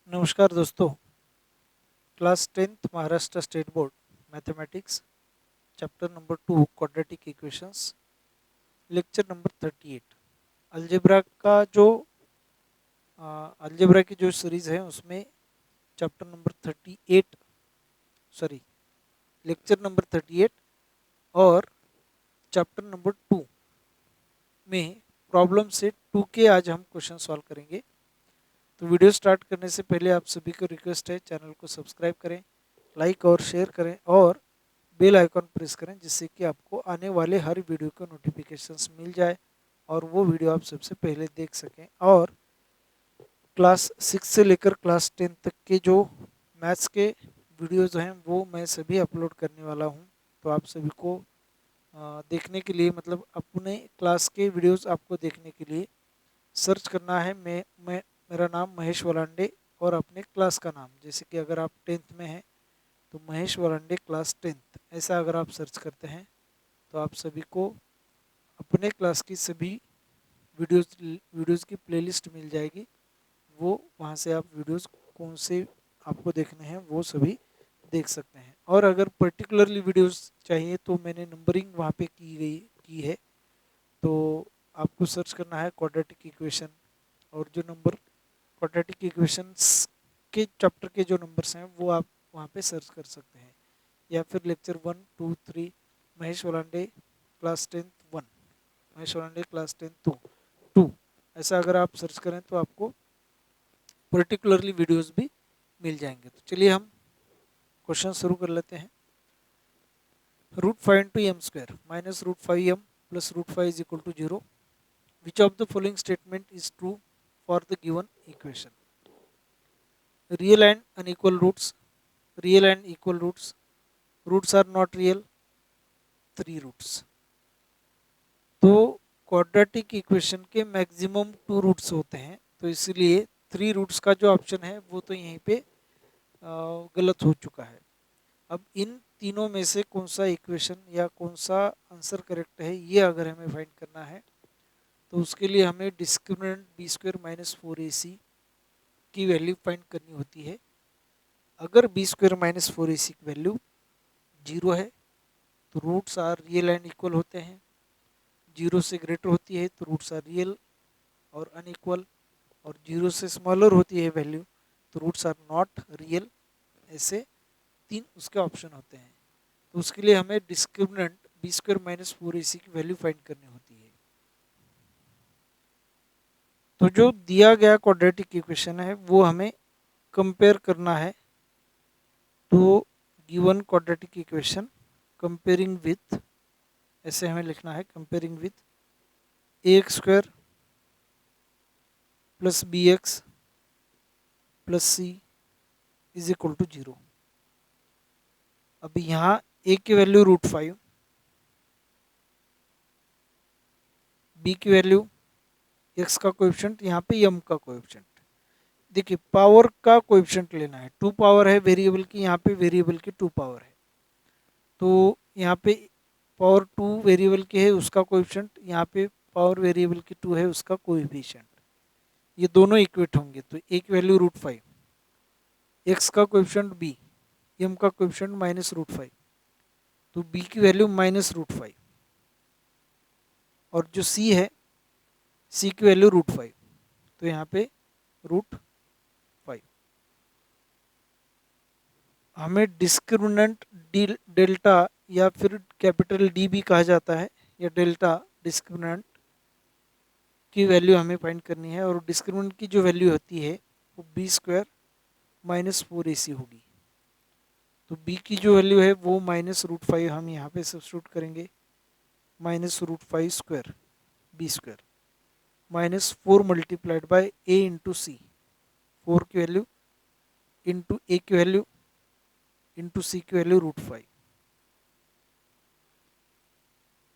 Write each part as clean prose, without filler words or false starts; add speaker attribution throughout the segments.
Speaker 1: नमस्कार दोस्तों। Class 10th Maharashtra state board mathematics chapter number 2 quadratic equations lecture number 38 algebra का जो अलजेब्रा की जो सीरीज़ है उसमें chapter number 38 sorry lecture number 38 और चैप्टर नंबर 2 में प्रॉब्लम सेट 2 के आज हम क्वेश्चन सॉल्व करेंगे। तो वीडियो स्टार्ट करने से पहले आप सभी को रिक्वेस्ट है, चैनल को सब्सक्राइब करें, लाइक और शेयर करें और बेल आइकॉन प्रेस करें, जिससे कि आपको आने वाले हर वीडियो का नोटिफिकेशंस मिल जाए और वो वीडियो आप सबसे पहले देख सकें। और क्लास 6 से लेकर क्लास 10 तक के जो मैथ्स के वीडियोस हैं वो मैं सभी अपलोड करने वाला हूं। तो आप सभी को देखने के लिए, मतलब अपने क्लास के वीडियोस आपको देखने के लिए सर्च करना है। मैं मेरा नाम महेश वलांडे और अपने क्लास का नाम, जैसे कि अगर आप 10th में हैं तो महेश वलांडे क्लास 10th, ऐसा अगर आप सर्च करते हैं तो आप सभी को अपने क्लास की सभी वीडियोस की प्लेलिस्ट मिल जाएगी। वो वहाँ से आप वीडियोस कौन से आपको देखने हैं वो सभी देख सकते हैं। और अगर पर्टिकुलरली वीडियोस चाहिए तो मैंने नंबरिंग वहाँ पे की है। तो आपको सर्च करना है क्वाड्रेटिक इक्वेशन, और जो नंबर क्वाड्रेटिक इक्वेशंस के चैप्टर के जो नंबर्स हैं वो आप वहाँ पे सर्च कर सकते हैं, या फिर lecture 1, 2, 3 Mahesh Walande class 10th 1, Mahesh Walande class 10th 2, ऐसा अगर आप सर्च करें तो आपको पर्टिकुलरली वीडियोस भी मिल जाएंगे। तो चलिए हम क्वेश्चन शुरू कर लेते हैं। √5 into m square minus √5m plus √5 is equal to 0. Which of the following statement is true for the given equation? Real and unequal roots, real and equal roots, roots are not real, 3 roots. तो quadratic equation के maximum 2 roots होते हैं, तो इसलिए 3 roots का जो option है वो तो यहीं पे गलत हो चुका है। अब इन तीनों में से कौन सा इक्वेशन या कौन सा आंसर करेक्ट है, ये अगर हमें फाइंड करना है तो उसके लिए हमें डिस्क्रिमिनेंट b² - 4ac की वैल्यू फाइंड करनी होती है। अगर b² - 4ac की वैल्यू 0 है तो roots are real and equal होते हैं, 0 से ग्रेटर होती है तो रूट्स आर रियल और अनइक्वल, और 0 से स्मॉलर होती है वैल्यू तो रूट्स आर नॉट रियल। ऐसे 3 उसके ऑप्शन होते हैं। तो उसके लिए हमें डिस्क्रिमिनेंट b² - 4ac की वैल्यू फाइंड करनी होती है। तो जो दिया गया क्वाड्रेटिक इक्वेशन है वो हमें कंपेयर करना है। तो given quadratic equation comparing with, ऐसे हमें लिखना है, comparing with ax² plus bx plus c is equal to 0। अब यहाँ a की वैल्यू √5, b की वैल्यू x का कोएफिशिएंट, यहाँ पे m का कोएफिशिएंट। देखिए पावर का कोएफिशिएंट लेना है, 2 पावर है वेरिएबल की, यहाँ पे वेरिएबल की 2 पावर है, तो यहाँ पे पावर 2 वेरिएबल की है उसका कोएफिशिएंट, यहाँ पे पावर वेरिएबल की 2 है उसका कोएफिशिएंट, ये दोनों इक्वेट होंगे। तो a की वैल्यू √5, x का कोएफिशिएंट b, m का कोएफिशिएंट -√5, तो b की वैल्यू -√5, और जो c है c की वैल्यू √5, तो यहाँ पे √5। हमें डिस्क्रिमिनेंट डेल्टा या फिर कैपिटल डी भी कहा जाता है, या डेल्टा डिस्क्रिमिनेंट की वैल्यू हमें फाइंड करनी है, और डिस्क्रिमिनेंट की जो वैल्यू होती है वो b² - 4ac होगी। तो b की जो वैल्यू है वो -√5 हम यहाँ पे सब्स्टिट्यूट करेंगे, -√5² b² -4 multiplied by a into C, 4 की वैल्यू इंटू a की वैल्यू इंटू सी की वैल्यू √5।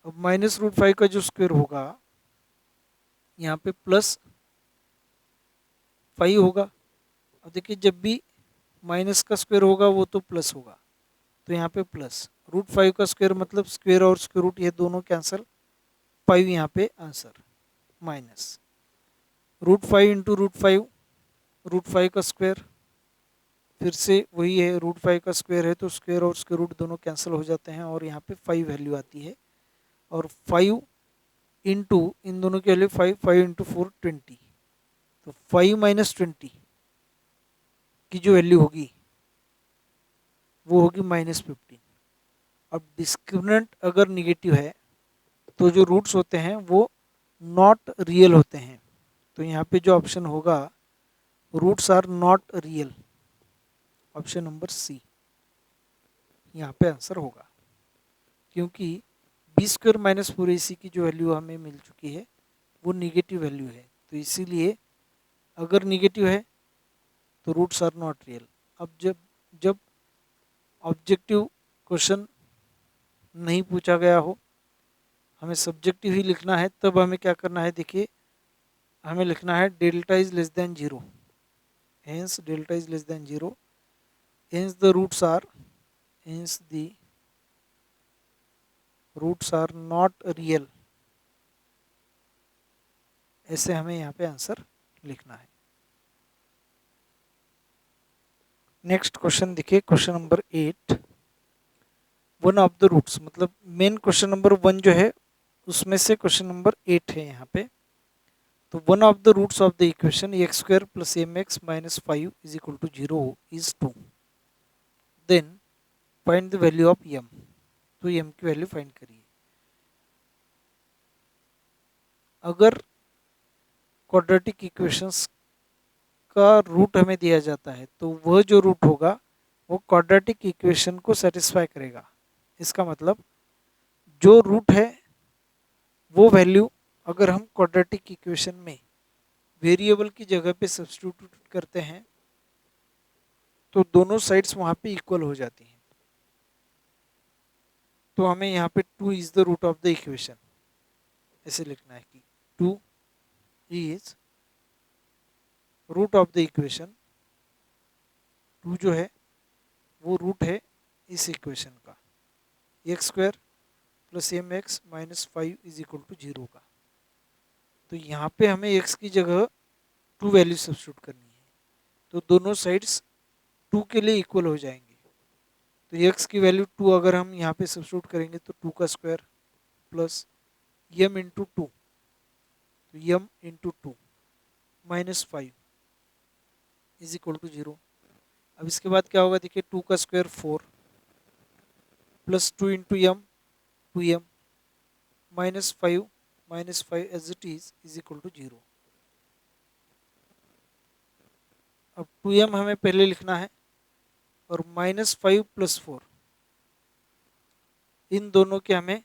Speaker 1: अब -√5 का जो स्क्वायर होगा यहाँ पे +5 होगा। अब देखिए जब भी माइनस का स्क्वायर होगा वो तो प्लस होगा, तो यहाँ पे प्लस, √5 का स्क्वायर मतलब स्क्वायर और स्क्वायर रूट ये दोनों कैंसल, 5 यहाँ पे आंसर, माइनस √5 इंटू √5, √5 का स्क्वायर फिर से वही है, √5 का स्क्वायर है तो स्क्वायर और स्क्वायर रूट दोनों कैंसिल हो जाते हैं और यहाँ पे 5 वैल्यू आती है। और 5 इंटू इन दोनों की वैल्यू 5, 5 इंटू 4 20, तो 5 माइनस 20 की जो वैल्यू होगी वो होगी -15। अब डिस्क्रिमिनेंट अगर निगेटिव है तो जो रूट्स होते हैं वो नॉट रियल होते हैं। तो यहाँ पे जो ऑप्शन होगा, roots are not real, option number C यहाँ पे आंसर होगा। क्योंकि b² - 4ac की जो वैल्यू हमें मिल चुकी है वो निगेटिव वैल्यू है, तो इसीलिए अगर निगेटिव है तो रूट्स आर नॉट रियल। अब जब जब ऑब्जेक्टिव क्वेश्चन नहीं पूछा गया हो, हमें सब्जेक्टिव ही लिखना है, तब हमें क्या करना है, देखिए हमें लिखना है delta is less than 0, hence delta is less than 0, hence the roots are, hence the roots are not real. ऐसे हमें यहाँ पे आंसर लिखना है। नेक्स्ट क्वेश्चन देखिए, question number 8, one of the roots, मतलब मेन क्वेश्चन नंबर 1 जो है उसमें से क्वेश्चन नंबर 8 है यहाँ पे। तो one of the roots of the equation x² + mx - 5 = 0 is 2, then find the value of m। तो m की वैल्यू फाइंड करिए। अगर क्वाड्रेटिक इक्वेशंस का रूट हमें दिया जाता है तो वह जो रूट होगा वो क्वाड्रेटिक इक्वेशन को सेटिस्फाई करेगा। इसका मतलब जो रूट है वो वैल्यू अगर हम क्वाड्रेटिक इक्वेशन में वेरिएबल की जगह पे सब्स्टिट्यूट करते हैं तो दोनों साइड्स वहाँ पे इक्वल हो जाती हैं। तो हमें यहाँ पे 2 is the root of the equation ऐसे लिखना है कि 2 is root of the equation, 2 जो है वो रूट है इस इक्वेशन का x² + mx - 5 = 0 का। तो यहाँ पे हमें x की जगह 2 वैल्यू सब्स्टिट्यूट करनी है, तो दोनों साइड्स 2 के लिए इक्वल हो जाएंगे। तो x की वैल्यू 2 अगर हम यहाँ पे सब्स्टिट्यूट करेंगे तो 2 का स्क्वायर प्लस m इंटू 2, तो m इंटू 2 -5 = 0। अब इसके बाद क्या होगा, देखिए 2 का square 4 plus 2 into m 2m -5 as it is = 0। अब 2m हमें पहले लिखना है और -5 + 4 इन दोनों के हमें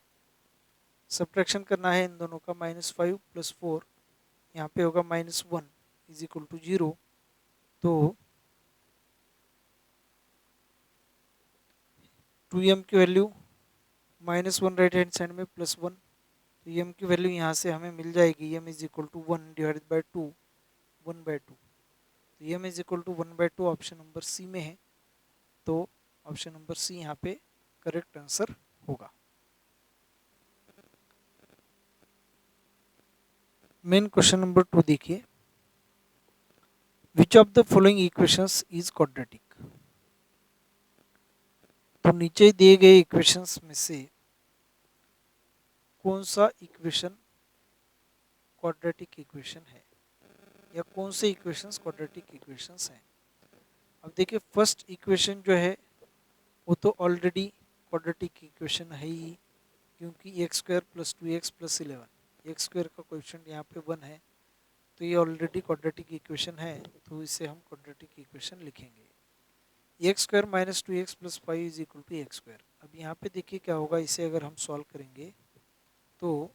Speaker 1: सब्ट्रैक्शन करना है, इन दोनों का -5 + 4 यहाँ पे होगा -1 = 0। तो 2m की वैल्यू -1 राइट हैंड साइड में +1, तो m की वैल्यू यहाँ से हमें मिल जाएगी m = 1 डिवाइडेड बाई 2, 1/2। तो m = 1/2 ऑप्शन नंबर सी में है, तो ऑप्शन नंबर सी यहाँ पे करेक्ट आंसर होगा। मेन क्वेश्चन नंबर 2 देखिए, which of the following equations is quadratic. तो नीचे दिए गए इक्वेशंस में से कौन सा इक्वेशन क्वाड्रेटिक इक्वेशन है, या कौन से इक्वेशंस क्वाड्रेटिक इक्वेशंस हैं। अब देखिए फर्स्ट इक्वेशन जो है वो तो ऑलरेडी क्वाड्रेटिक इक्वेशन है ही, क्योंकि x² + 2x + 11, x² का कोएफिशिएंट यहाँ पे 1 है, तो ये ऑलरेडी क्वाड्रेटिक इक्वेशन है, तो इसे हम क्वाड्रेटिक इक्वेशन लिखेंगे। x² - 2x + 5 = x²। अब यहाँ पे देखिए क्या होगा, इसे अगर हम सॉल्व करेंगे तो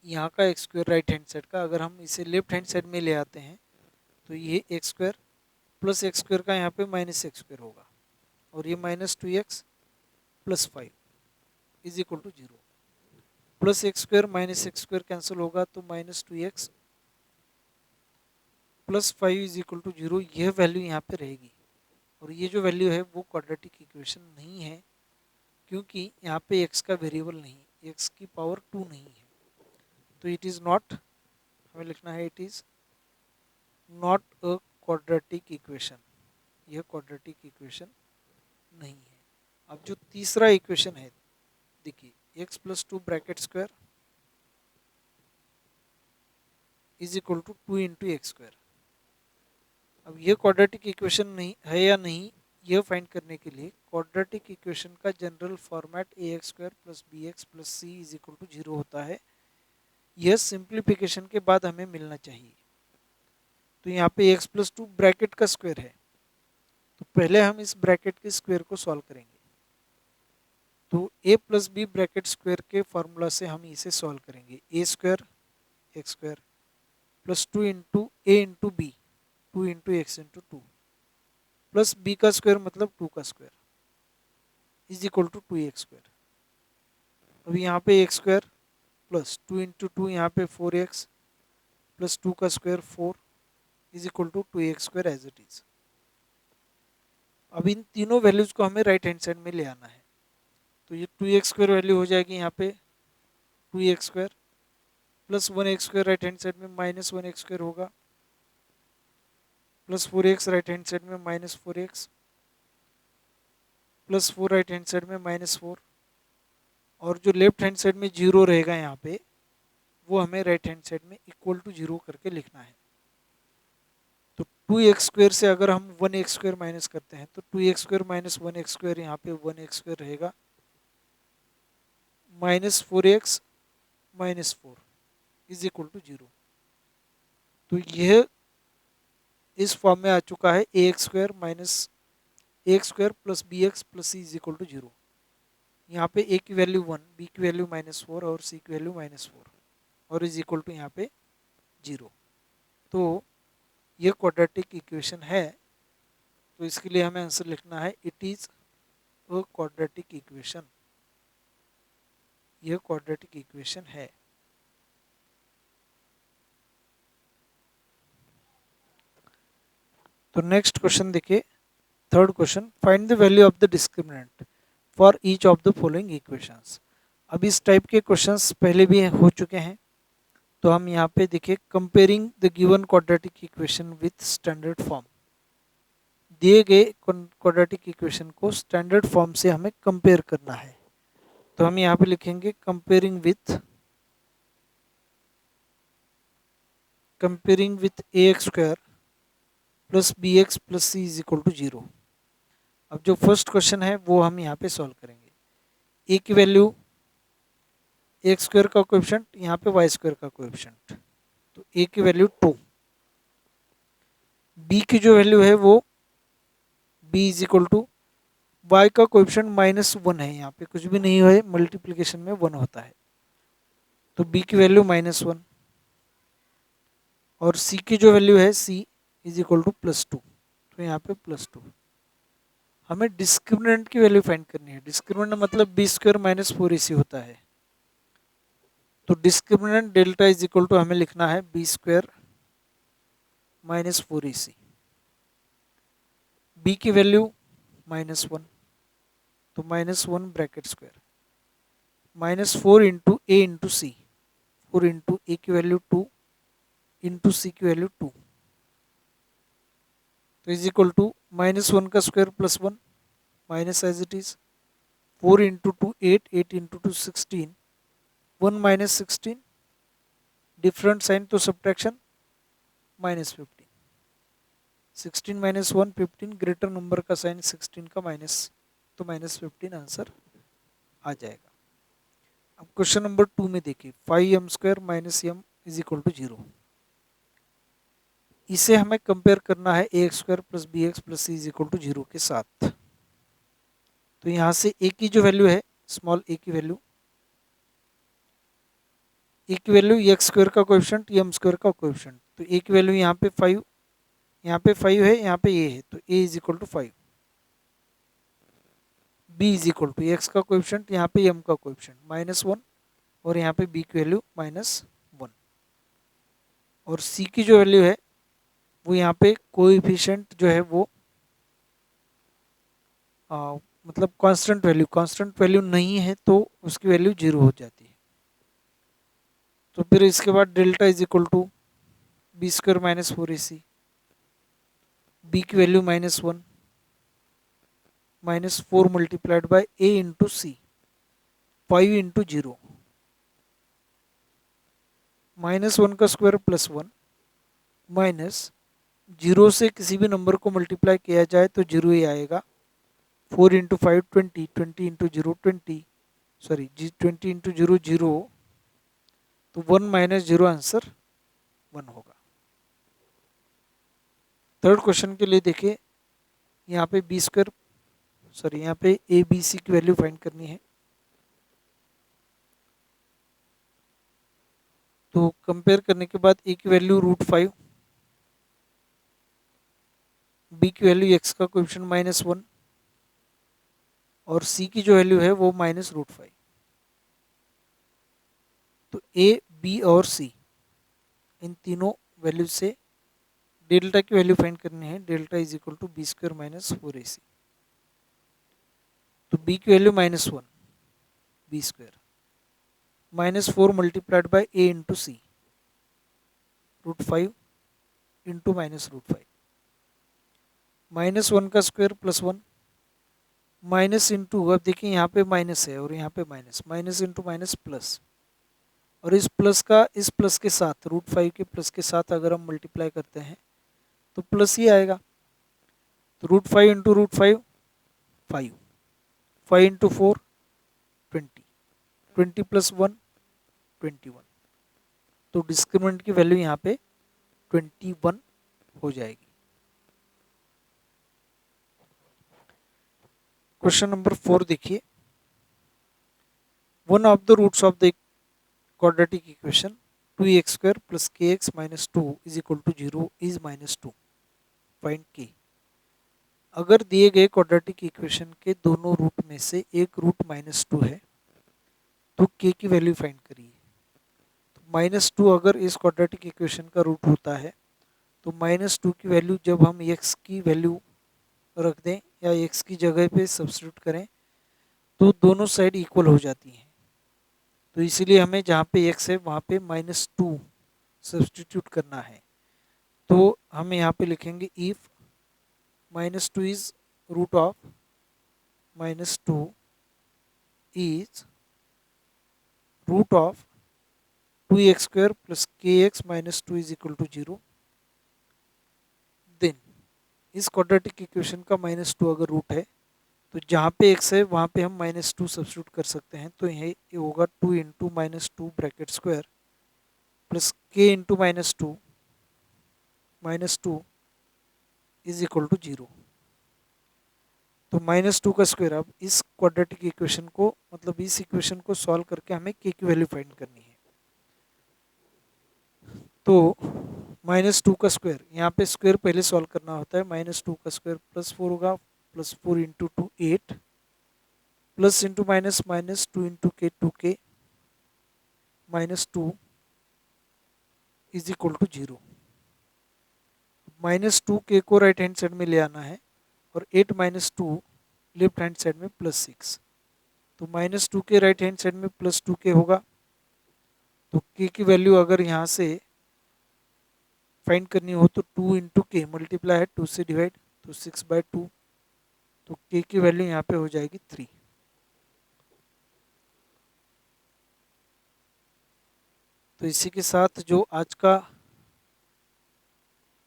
Speaker 1: यहाँ का x² राइट हैंड साइड का अगर हम इसे लेफ्ट हैंड साइड में ले आते हैं तो ये x² + x² का यहाँ पे -x² होगा, और ये -2x + 5 = 0, plus x² -x² cancel होगा तो -2x + 5 = 0, यह वैल्यू यहाँ पे रहेगी। और ये जो वैल्यू है वो क्वाड्रेटिक इक्वेशन नहीं है, क्योंकि यहाँ पे x का वेरिएबल नहीं, x की पावर 2 नहीं है, तो इट इज़ नॉट, हमें लिखना है it is not a quadratic equation. यह क्वाड्रेटिक इक्वेशन नहीं है। अब जो तीसरा इक्वेशन है, देखिए x plus two bracket square is equal to 2 into x square. अब यह क्वाड्रेटिक इक्वेशन नहीं है या नहीं, यह फाइंड करने के लिए क्वाड्रेटिक इक्वेशन का general format a x square plus B x plus C is equal to 0 होता है। यह सिंप्लीफिकेशन के बाद हमें मिलना चाहिए। तो यहाँ पे एक्स प्लस टू ब्रैकेट का स्क्वायर है, तो पहले हम इस ब्रैकेट के स्क्वायर को सॉल्व करेंगे। तो A plus B bracket square के फॉर्मूला से हम इसे सॉल्व करेंगे। A square X square plus two into A into B, 2 into X into two, plus B का स्क्वायर मतलब 2 का square is equal to 2 X square. अब यहाँ पे X square plus 2 into two, यहाँ पे 4x प्लस 2 का square 4 is equal to 2x square as it is. अब इन तीनों वैल्यूज को हमें राइट हैंड साइड में ले आना है। तो ये 2x स्क्वायर वैल्यू हो जाएगी यहाँ पे 2x square plus 1x square, right hand side में माइनस 1x स्क्वायर होगा, plus 4x right hand side में minus 4x, plus 4 right hand side में माइनस 4, और जो लेफ्ट हैंड साइड में 0 रहेगा यहाँ पे, वो हमें राइट हैंड साइड में इक्वल टू 0 करके लिखना है। तो 2x स्क्वायर से अगर हम 1x स्क्वायर माइनस करते हैं तो 2x square minus 1x square, यहाँ पे 1x स्क्वायर रहेगा, minus 4x minus 4 is equal to 0। तो यह इस फॉर्म में आ चुका है A x square minus A x square plus B x plus C is equal to 0। यहाँ पे ए की वैल्यू 1, बी की वैल्यू माइनस 4 और सी की वैल्यू माइनस 4, और इज इक्वल टू यहाँ पे 0। तो ये क्वाड्रेटिक इक्वेशन है। तो इसके लिए हमें आंसर लिखना है it is a quadratic equation. यह क्वाड्रेटिक इक्वेशन है। तो नेक्स्ट क्वेश्चन देखिए, third question, find the value of the discriminant for each of the following equations. अब इस टाइप के क्वेश्चंस पहले भी हो चुके हैं। तो हम यहाँ पे देखिए, comparing the given quadratic equation with standard form. दिए गए क्वाड्रेटिक इक्वेशन को स्टैंडर्ड फॉर्म से हमें कंपेयर करना है। तो हम यहाँ पे लिखेंगे comparing with a x square plus B x plus C is equal to 0। अब जो फर्स्ट क्वेश्चन है वो हम यहाँ पे सॉल्व करेंगे। ए की वैल्यू एक्स स्क्वायर का कोएफिशिएंट, यहाँ पे वाई स्क्वायर का कोएफिशिएंट, तो ए की वैल्यू 2, बी की जो वैल्यू है वो b is equal to y का कोएफिशिएंट माइनस 1 है, यहाँ पे कुछ भी नहीं है, मल्टीप्लिकेशन में 1 होता है, तो बी की वैल्यू माइनस 1, और सी की जो वैल्यू है सी इज इक्वल टू प्लस 2, तो यहाँ पे प्लस 2। हमें डिस्क्रिमिनेंट की वैल्यू फाइंड करनी है। डिस्क्रिमिनेंट मतलब बी स्क्वायर माइनस 4ac होता है। तो discriminant delta is equal to हमें लिखना है B square minus 4ac। B की वैल्यू माइनस 1, तो minus 1 bracket square minus 4 into A into C, 4 into A की वैल्यू 2 इंटू सी की वैल्यू 2, तो इज इक्वल टू माइनस 1 का square plus 1 minus as it is, 4 into 2 8, 8 into 2 16, 1 minus 16, different sign तो subtraction minus 15, 16 minus 1 15, greater number का sign 16 का minus, तो minus 15 answer आ जाएगा। अब क्वेश्चन नंबर 2 में देखिए, 5m square minus m is equal to 0। इसे हमें कंपेयर करना है A x square plus B x plus C is equal to 0 के साथ। तो यहाँ से ए की जो वैल्यू है, स्मॉल ए की वैल्यू, ए की वैल्यू एक्स स्क्वायर का कोएफिशिएंट एम स्क्वायर का कोएफिशिएंट, तो ए की वैल्यू यहाँ पे 5, यहाँ पे 5 है, यहाँ पे ए है, तो a is equal to 5। B is equal to x का कोएफिशिएंट, यहाँ पे एम का कोएफिशिएंट माइनस 1, और यहाँ पे बी की वैल्यू माइनस 1, और सी की जो वैल्यू है वो यहाँ पे कोएफिशिएंट जो है वो मतलब कांस्टेंट वैल्यू नहीं है, तो उसकी वैल्यू 0 हो जाती है। तो फिर इसके बाद delta is equal to b square minus 4ac, B की value minus 1, minus 4 multiplied by a into c, 5 into 0, minus 1 का स्क्वायर प्लस 1, माइनस 0 से किसी भी नंबर को मल्टीप्लाई किया जाए तो 0 ही आएगा। 4 इंटू 5 20, 20 इंटू 0 20, सॉरी 20 इंटू 0 0, तो 1 माइनस 0 आंसर 1 होगा। थर्ड क्वेश्चन के लिए देखिए, यहाँ पे बी स्क्वायर, सॉरी यहाँ पे ए बी सी की वैल्यू फाइंड करनी है। तो कंपेयर करने के बाद ए की वैल्यू √5, बी की वैल्यू एक्स का कोएफिशिएंट -1 और सी की जो वैल्यू है वो -√5। तो ए बी और सी इन तीनों वैल्यू से डेल्टा की वैल्यू फाइंड करनी है। Delta is equal to b square minus 4ac। तो बी की value -1, b square -4 multiplied by a into c, √5 into -√5, -1 का स्क्वायर प्लस 1, माइनस इंटू, अब देखिए यहाँ पे माइनस है और यहाँ पे minus, minus into minus plus, और इस प्लस का इस प्लस के साथ, √5 के प्लस के साथ अगर हम मल्टीप्लाई करते हैं तो प्लस ही आएगा। तो √5 इंटू √5 5, 5 इंटू 4 20, 20 प्लस 1 21। तो डिस्क्रिमिनेंट की वैल्यू यहाँ पे 21 हो जाएगी। क्वेश्चन नंबर 4 देखिए, one of the roots of the quadratic equation 2x square plus kx minus 2 is equal to 0 is -2, find k। अगर दिए गए क्वाड्रेटिक इक्वेशन के दोनों रूट में से एक रूट -2 है तो k की वैल्यू फाइंड करिए। तो -2 अगर इस क्वाड्रेटिक इक्वेशन का रूट होता है तो -2 की वैल्यू जब हम x की वैल्यू रख दें या x की जगह पे सब्स्टिट्यूट करें तो दोनों साइड इक्वल हो जाती हैं। तो इसीलिए हमें जहाँ पे x है वहाँ पे -2 सब्स्टिट्यूट करना है। तो हम यहाँ पे लिखेंगे if -2 is root of -2 is root of 2x square plus kx -2 is equal to 0, then इस क्वाड्रेटिक इक्वेशन का -2 अगर रूट है तो जहाँ पे x है वहाँ पे हम -2 सब्स्टिट्यूट कर सकते हैं। तो ये होगा 2 into -2 bracket square plus k into -2 is equal to 0। तो -2 का स्क्वायर, अब इस क्वाड्रेटिक इक्वेशन को, मतलब इस इक्वेशन को सॉल्व करके हमें k की वैल्यू फाइंड करनी है। तो -2 का स्क्वायर, यहाँ पे स्क्वायर पहले सॉल्व करना होता है। -2 का स्क्वायर +4 होगा, +4 into 2 8, plus into minus -2 into k 2k, -2 is equal to 0। -2k को राइट हैंड साइड में ले आना है और 8 -2 लेफ्ट हैंड साइड में +6। तो -2 के राइट हैंड साइड में +2k होगा। तो k की वैल्यू अगर यहाँ से फाइंड करनी हो तो 2 इंटू के मल्टीप्लाई है 2 से डिवाइड, तो 6/2। तो k की वैल्यू यहाँ पे हो जाएगी 3। तो इसी के साथ जो आज का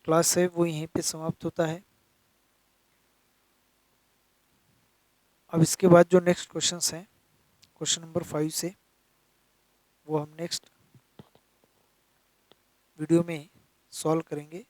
Speaker 1: क्लास है वो यहीं पे समाप्त होता है। अब इसके बाद जो नेक्स्ट क्वेश्चंस हैं क्वेश्चन नंबर 5 से, वो हम नेक्स्ट वीडियो में सॉल्व करेंगे।